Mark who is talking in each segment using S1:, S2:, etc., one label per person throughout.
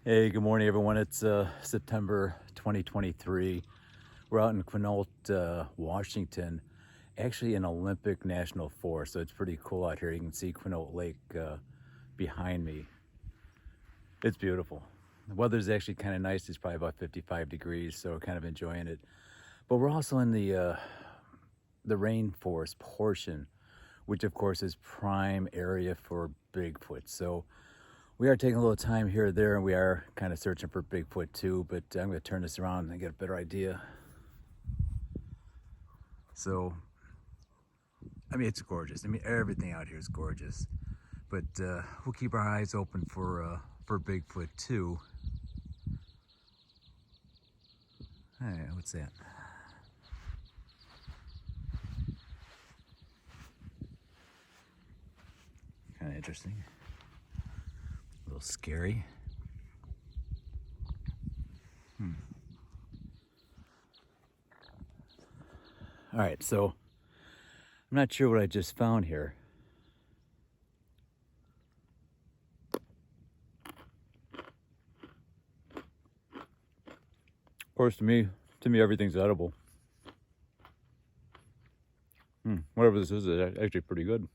S1: Hey, good morning, everyone. It's September 2023. We're out in Quinault, Washington, actually in Olympic National Forest. So it's pretty cool out here. You can see Quinault Lake behind me. It's beautiful. The weather's actually kind of nice. It's probably about 55 degrees, so we're kind of enjoying it. But we're also in the rainforest portion, which of course is prime area for Bigfoot. So we are taking a little time here or there, and we are kind of searching for Bigfoot too, but I'm going to turn this around and get a better idea. So, I mean, it's gorgeous. I mean, everything out here is gorgeous, but we'll keep our eyes open for Bigfoot too. Hey, what's that? Kind of interesting. A little scary. All right, so I'm not sure what I just found here. Of course, to me, everything's edible. Whatever this is actually pretty good.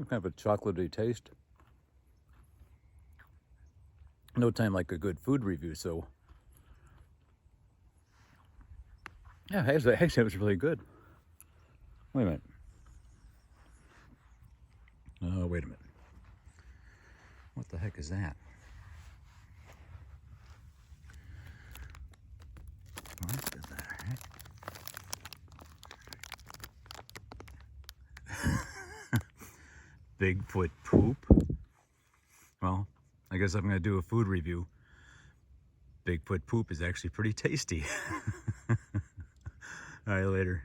S1: Kind of a chocolatey taste. No time like a good food review, so yeah, actually it was really good. Wait a minute. Oh, wait a minute. What the heck is that? What the heck? Bigfoot poop? Well, I guess I'm going to do a food review. Bigfoot poop is actually pretty tasty. All right, later.